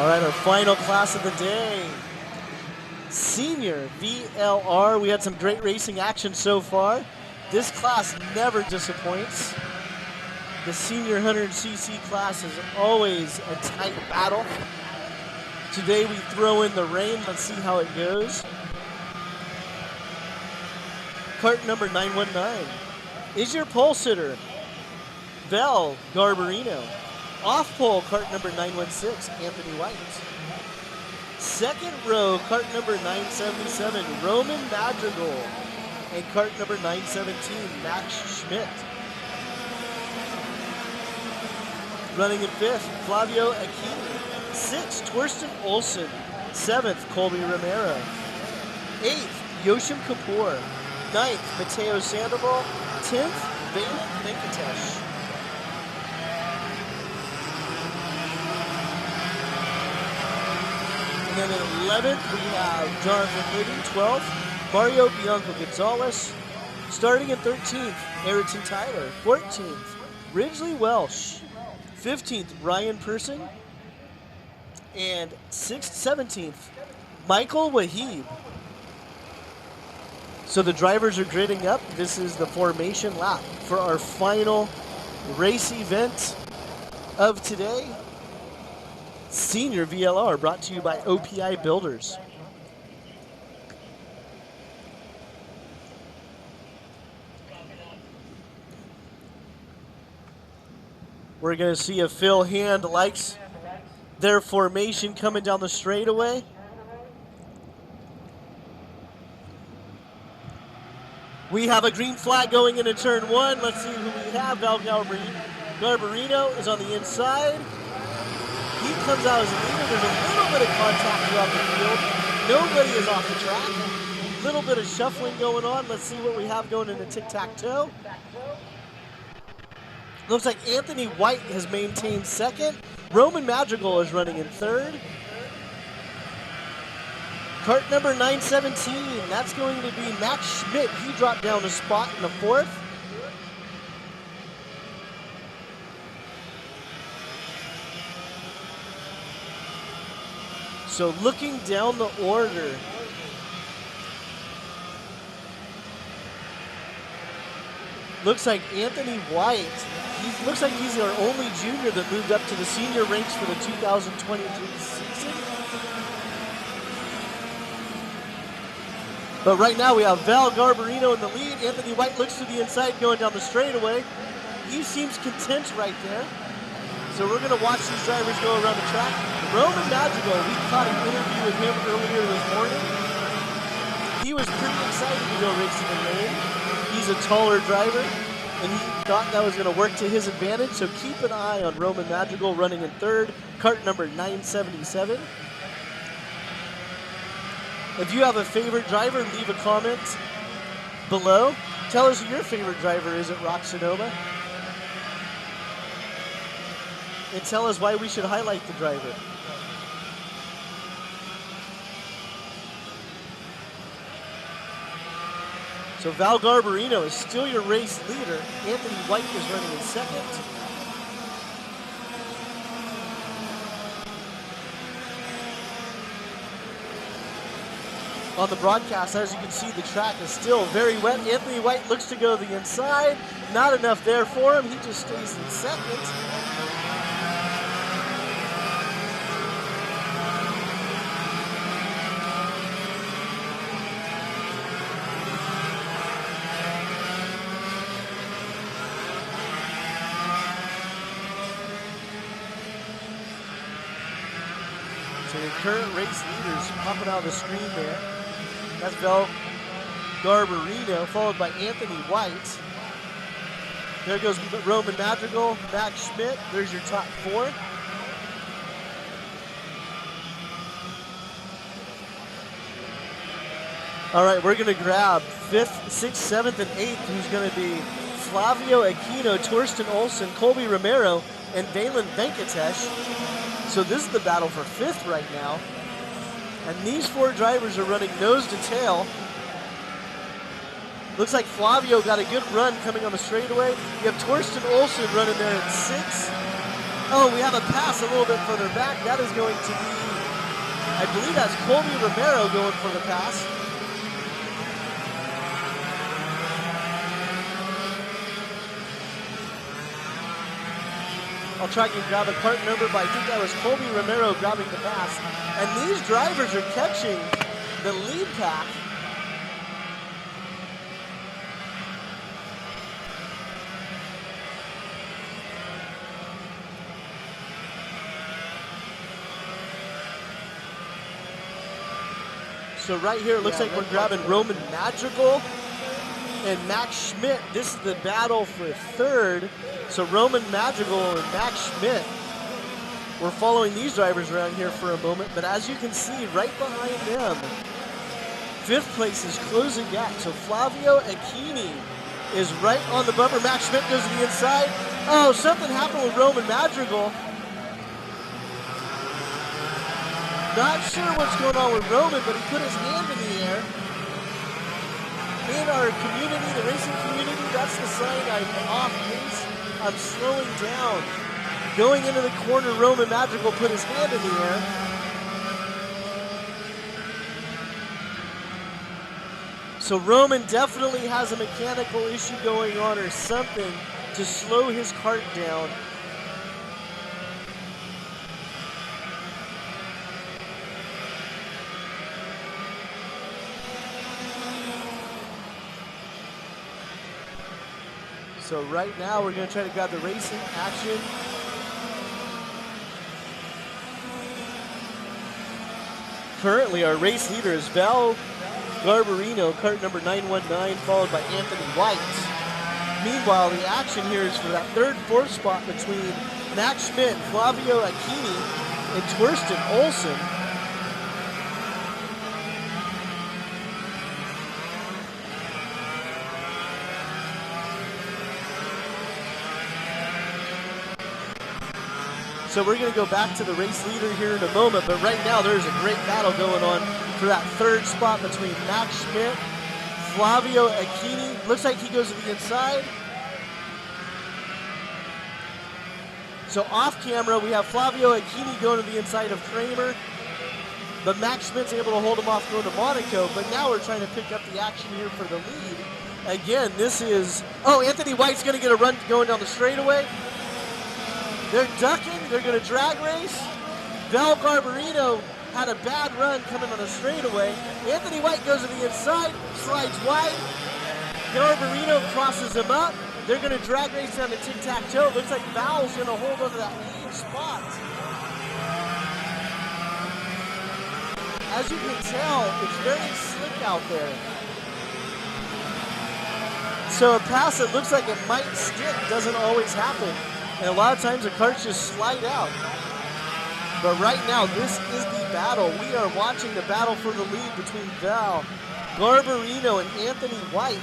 All right, our final class of the day. Senior VLR. We had some great racing action so far. This class never disappoints. The senior 100cc class is always a tight battle. Today we throw in the rain. Let's see how it goes. Cart number 919 is your pole sitter, Vel Garbarino. Off pole, cart number 916, Anthony White. Second row, cart number 977, Roman Madrigal. And cart number 917, Max Schmidt. Running in fifth, Flavio Aquini. Sixth, Torsten Olsen. Seventh, Colby Romero. Eighth, Yoshim Kapoor. Ninth, Mateo Sandoval. 10th, Venkatesh. And then at 11th, we have Jonathan Liddy. 12th, Mario Bianco Gonzalez. Starting in 13th, Ayrton Tyler. 14th, Ridgely Welsh. 15th, Ryan Person. And 17th, Michael Wahib. So the drivers are gridding up. This is the formation lap for our final race event of today. Senior VLR, brought to you by OPI Builders. We're going to see if Phil Hand likes their formation coming down the straightaway. We have a green flag going into turn one. Let's see who we have. Val Garbarino is on the inside. He comes out as a leader. There's a little bit of contact throughout the field. Nobody is off the track. A little bit of shuffling going on. Let's see what we have going into tic-tac-toe. Looks like Anthony White has maintained second. Roman Madrigal is running in third. Cart number 917, that's going to be Max Schmidt. He dropped down a spot in the fourth. So looking down the order, looks like Anthony White, looks like he's our only junior that moved up to the senior ranks for the 2023 season. But right now we have Val Garbarino in the lead. Anthony White looks to the inside going down the straightaway. He seems content right there. So we're going to watch these drivers go around the track. Roman Madrigal, we caught an interview with him earlier this morning. He was pretty excited to go racing in rain. He's a taller driver, and he thought that was going to work to his advantage. So keep an eye on Roman Madrigal running in third, cart number 977. If you have a favorite driver, leave a comment below. Tell us who your favorite driver is at Rok Sonoma. And tell us why we should highlight the driver. So Val Garbarino is still your race leader. Anthony White is running in second. On the broadcast, as you can see, the track is still very wet. Anthony White looks to go the inside. Not enough there for him. He just stays in second. So your current race leaders popping out of the screen there. That's Val Garbarino, followed by Anthony White. There goes Roman Madrigal, Max Schmidt. There's your top four. All right, we're going to grab 5th, 6th, 7th, and 8th, who's going to be Flavio Aquino, Torsten Olsen, Colby Romero, and Valen Venkatesh. So this is the battle for 5th right now. And these four drivers are running nose to tail. Looks like Flavio got a good run coming on the straightaway. You have Torsten Olsen running there at 6. Oh, we have a pass a little bit further back. That is going to be, I believe that's Colby Romero going for the pass. I'll try and grab a cart number, but I think that was Colby Romero grabbing the pass. And these drivers are catching the lead pack. So right here, it looks like we're grabbing Roman Madrigal and Max Schmidt. This is the battle for third. So Roman Madrigal and Max Schmidt, we're following these drivers around here for a moment. But as you can see, right behind them, fifth place is closing gap. So Flavio Acchini is right on the bumper. Max Schmidt goes to the inside. Oh, something happened with Roman Madrigal. Not sure what's going on with Roman, but he put his hand in the air. In our community, the racing community, that's the sign I'm off pace. I'm slowing down. Going into the corner, Roman Madrigal put his hand in the air. So Roman definitely has a mechanical issue going on or something to slow his cart down. So right now we're going to try to grab the racing action. Currently our race leader is Val Garbarino, cart number 919, followed by Anthony White. Meanwhile, the action here is for that third, fourth spot between Max Schmidt, Flavio Acchini, and Twirston Olsen. So we're going to go back to the race leader here in a moment, but right now there's a great battle going on for that third spot between Max Schmidt, Flavio Acchini. Looks like he goes to the inside. So off camera, we have Flavio Acchini going to the inside of Kramer, but Max Schmidt's able to hold him off going to Monaco, but now we're trying to pick up the action here for the lead. Again, this is, oh, Anthony White's going to get a run going down the straightaway. They're ducking, they're going to drag race. Val Garbarino had a bad run coming on a straightaway. Anthony White goes to the inside, slides wide. Garbarino crosses him up. They're going to drag race down to tic-tac-toe. Looks like Val's going to hold on to that lead spot. As you can tell, it's very slick out there. So a pass that looks like it might stick doesn't always happen. And a lot of times the carts just slide out. But right now, this is the battle. We are watching the battle for the lead between Val Garbarino and Anthony White.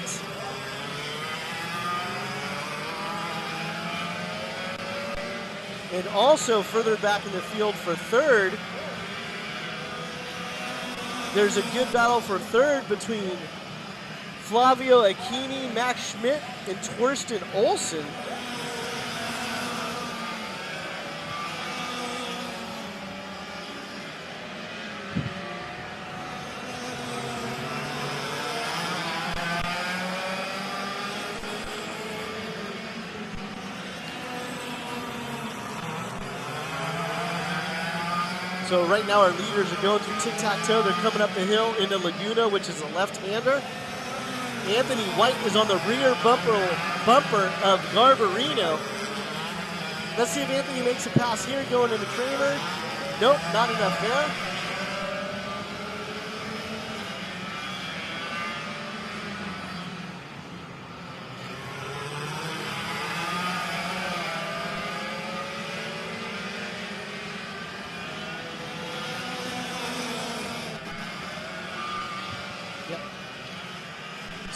And also further back in the field for third, there's a good battle for third between Flavio Acchini, Max Schmidt, and Twirston Olsen. So right now our leaders are going through tic-tac-toe. They're coming up the hill into Laguna, which is a left-hander. Anthony White is on the rear bumper of Garbarino. Let's see if Anthony makes a pass here going into Kramer. Nope, not enough there.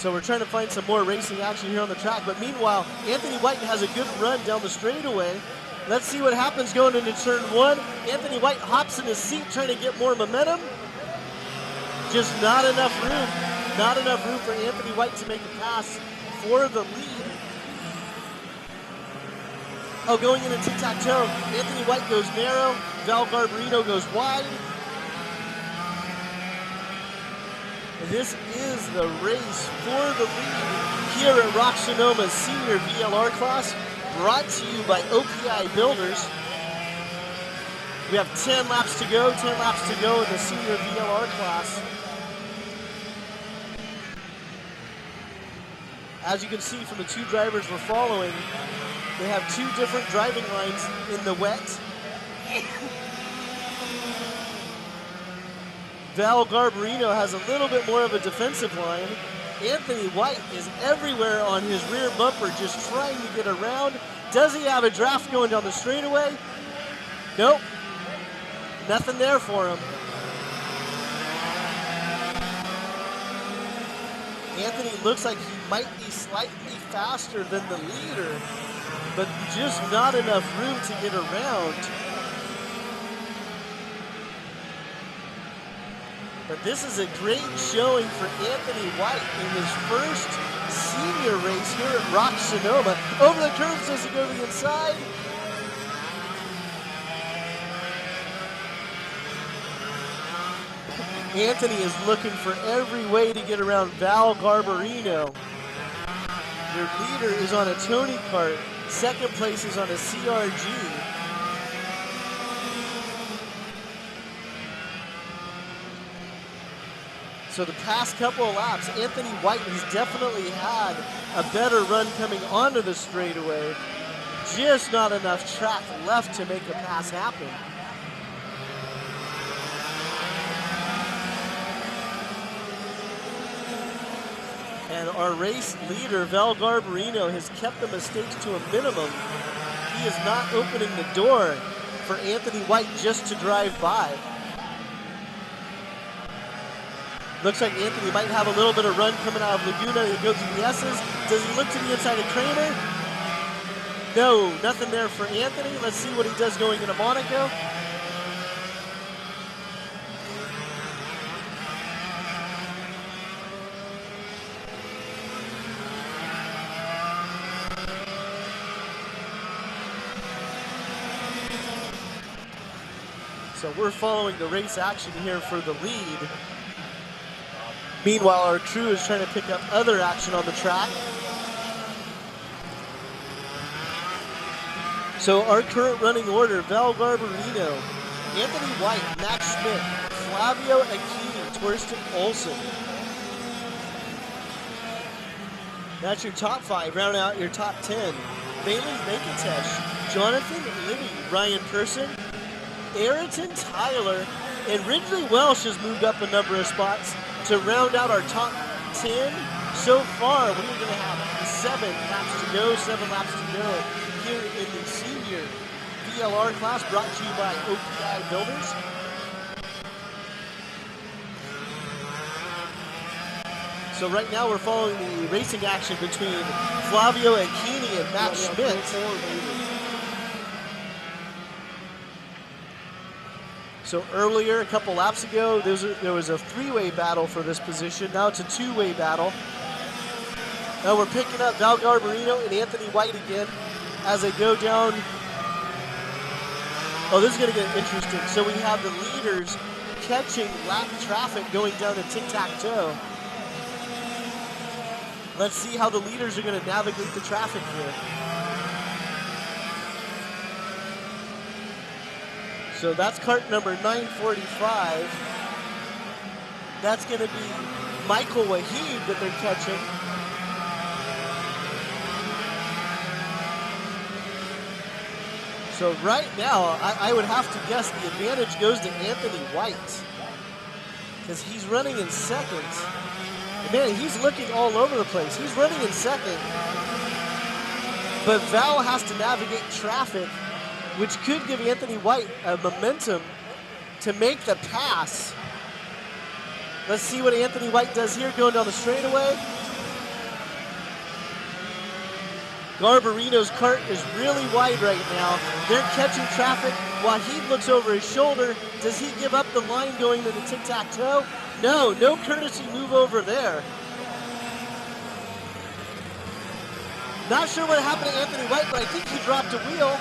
So we're trying to find some more racing action here on the track. But meanwhile, Anthony White has a good run down the straightaway. Let's see what happens going into turn one. Anthony White hops in his seat trying to get more momentum. Just not enough room. Not enough room for Anthony White to make a pass for the lead. Oh, going into tic-tac-toe. Anthony White goes narrow. Val Garbarino goes wide. This is the race for the lead here at Rok Sonoma's senior VLR class, brought to you by OPI Builders. We have 10 laps to go, 10 laps to go in the senior VLR class. As you can see from the two drivers we're following, they have two different driving lines in the wet. Val Garbarino has a little bit more of a defensive line. Anthony White is everywhere on his rear bumper, just trying to get around. Does he have a draft going down the straightaway? Nope. Nothing there for him. Anthony looks like he might be slightly faster than the leader, but just not enough room to get around. But this is a great showing for Anthony White in his first senior race here at Rok Sonoma. Over the curves, does he go to the inside? Anthony is looking for every way to get around Val Garbarino. Your leader is on a Tony kart. Second place is on a CRG. So the past couple of laps, Anthony White has definitely had a better run coming onto the straightaway. Just not enough track left to make a pass happen. And our race leader, Val Garbarino, has kept the mistakes to a minimum. He is not opening the door for Anthony White just to drive by. Looks like Anthony might have a little bit of run coming out of Laguna to go through the S's. Does he look to the inside of Kramer? No, nothing there for Anthony. Let's see what he does going into Monaco. So we're following the race action here for the lead. Meanwhile, our crew is trying to pick up other action on the track. So our current running order: Val Garbarino, Anthony White, Max Schmidt, Flavio Aquini, Torsten Olsen. That's your top 5. Round out your top 10. Balin Venkatesh, Jonathan Libby, Ryan Person, Ayrton Tyler, and Ridley Welsh has moved up a number of spots to round out our top 10. So far, we're going to have 7 laps to go, 7 laps to go here in the senior VLR class, brought to you by OPI Builders. So right now we're following the racing action between Flavio Aquini and Max Schmidt. So earlier, a couple laps ago, there was a 3-way battle for this position. Now it's a 2-way battle. Now we're picking up Val Garbarino and Anthony White again as they go down. Oh, this is going to get interesting. So we have the leaders catching lap traffic going down to tic-tac-toe. Let's see how the leaders are going to navigate the traffic here. So that's cart number 945. That's going to be Michael Wahid that they're catching. So right now, I would have to guess the advantage goes to Anthony White, because he's running in second. And man, he's looking all over the place. He's running in second. But Val has to navigate traffic, which could give Anthony White a momentum to make the pass. Let's see what Anthony White does here going down the straightaway. Garbarino's cart is really wide right now. They're catching traffic while he looks over his shoulder. Does he give up the line going to the tic-tac-toe? No, no courtesy move over there. Not sure what happened to Anthony White, but I think he dropped a wheel.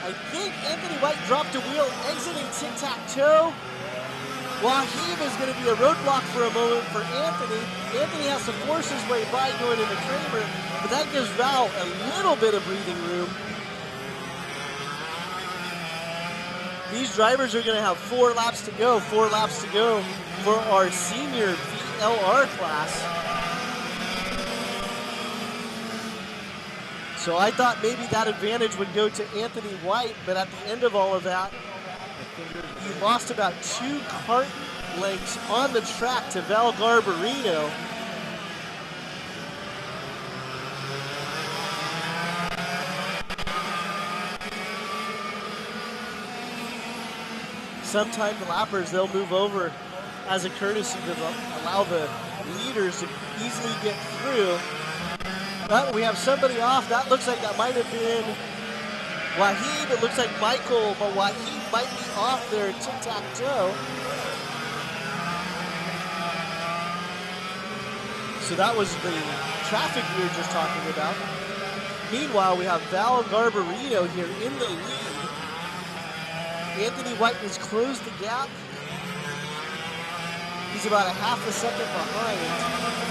I think Anthony White dropped a wheel exiting tic-tac-toe. Wahib is going to be a roadblock for a moment for Anthony. Anthony has to force his way by going into Kramer, but that gives Val a little bit of breathing room. These drivers are going to have 4 laps to go, 4 laps to go for our senior VLR class. So I thought maybe that advantage would go to Anthony White, but at the end of all of that, he lost about 2 kart lengths on the track to Val Garbarino. Sometimes the lappers, they'll move over as a courtesy to allow the leaders to easily get through. But we have somebody off. That looks like that might have been Wahib. It looks like Michael, but Wahib might be off there at tic-tac-toe. So that was the traffic we were just talking about. Meanwhile, we have Val Garbarino here in the lead. Anthony White has closed the gap. He's about a half a second behind.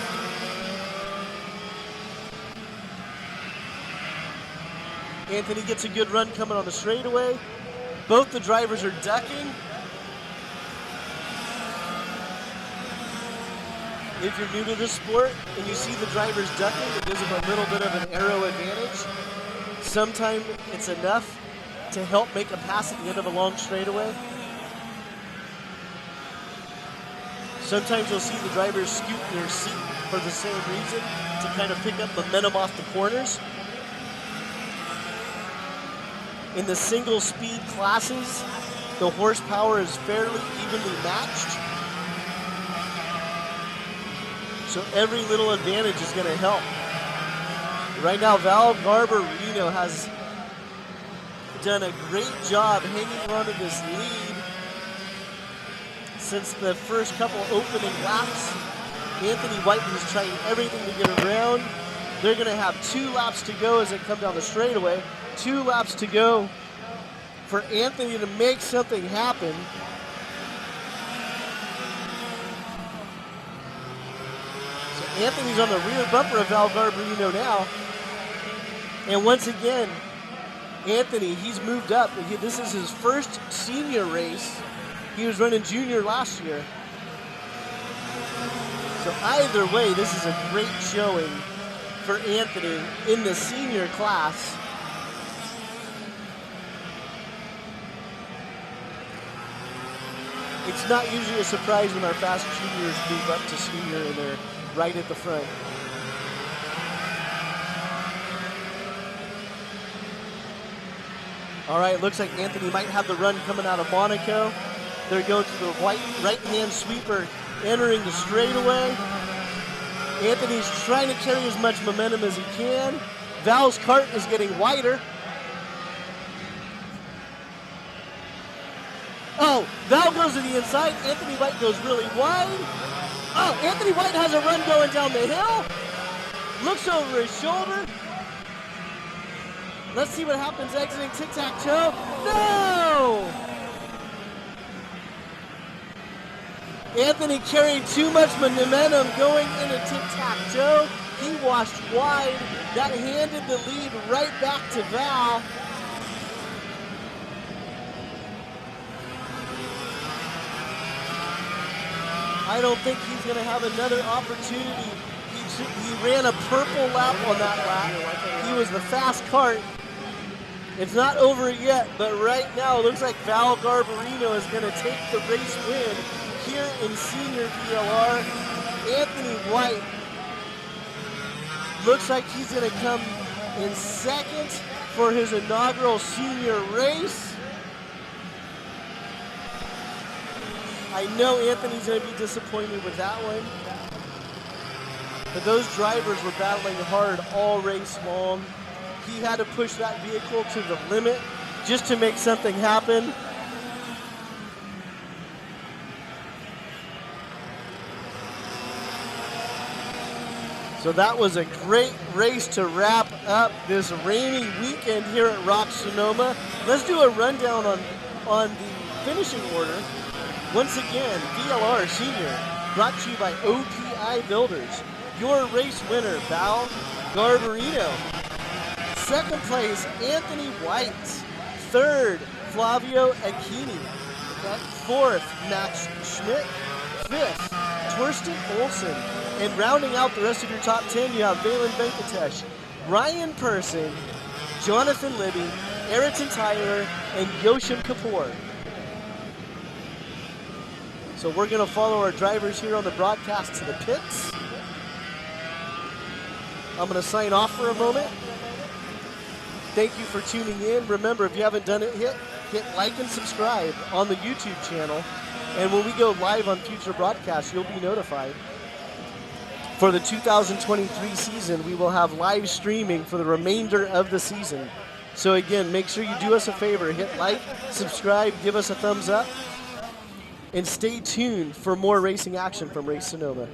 Anthony gets a good run coming on the straightaway. Both the drivers are ducking. If you're new to this sport and you see the drivers ducking, it gives them a little bit of an aero advantage. Sometimes it's enough to help make a pass at the end of a long straightaway. Sometimes you'll see the drivers scoot their seat for the same reason, to kind of pick up momentum off the corners. In the single speed classes, the horsepower is fairly evenly matched. So every little advantage is going to help. Right now, Val Garbarino has done a great job hanging on to this lead since the first couple opening laps. Anthony White is trying everything to get around. They're going to have 2 laps to go as they come down the straightaway. 2 laps to go for Anthony to make something happen. So Anthony's on the rear bumper of Val Garbarino now. And once again, Anthony, he's moved up. This is his first senior race. He was running junior last year. So either way, this is a great showing for Anthony in the senior class. It's not usually a surprise when our fast juniors move up to senior and they're right at the front. All right, looks like Anthony might have the run coming out of Monaco. They're going to the right-hand sweeper entering the straightaway. Anthony's trying to carry as much momentum as he can. Val's kart is getting wider. Oh, Val goes to the inside. Anthony White goes really wide. Oh, Anthony White has a run going down the hill. Looks over his shoulder. Let's see what happens exiting tic-tac-toe. No! Anthony carried too much momentum going into tic-tac-toe. He washed wide. That handed the lead right back to Val. I don't think he's going to have another opportunity. He ran a purple lap on that lap. He was the fast kart. It's not over yet, but right now it looks like Val Garbarino is going to take the race win here in senior VLR. Anthony White looks like he's going to come in second for his inaugural senior race. I know Anthony's going to be disappointed with that one. But those drivers were battling hard all race long. He had to push that vehicle to the limit just to make something happen. So that was a great race to wrap up this rainy weekend here at Rok Sonoma. Let's do a rundown on the finishing order. Once again, VLR Senior, brought to you by OPI Builders. Your race winner, Val Garbarino. Second place, Anthony White. Third, Flavio Aquini. Fourth, Max Schmidt. Fifth, Torsten Olsen. And rounding out the rest of your top 10, you have Valen Venkatesh, Ryan Person, Jonathan Libby, Ayrton Tyler, and Yoshim Kapoor. So we're going to follow our drivers here on the broadcast to the pits. I'm going to sign off for a moment. Thank you for tuning in. Remember, if you haven't done it yet, hit like and subscribe on the YouTube channel. And when we go live on future broadcasts, you'll be notified. For the 2023 season, we will have live streaming for the remainder of the season. So again, make sure you do us a favor. Hit like, subscribe, give us a thumbs up, and stay tuned for more racing action from Race Sonoma.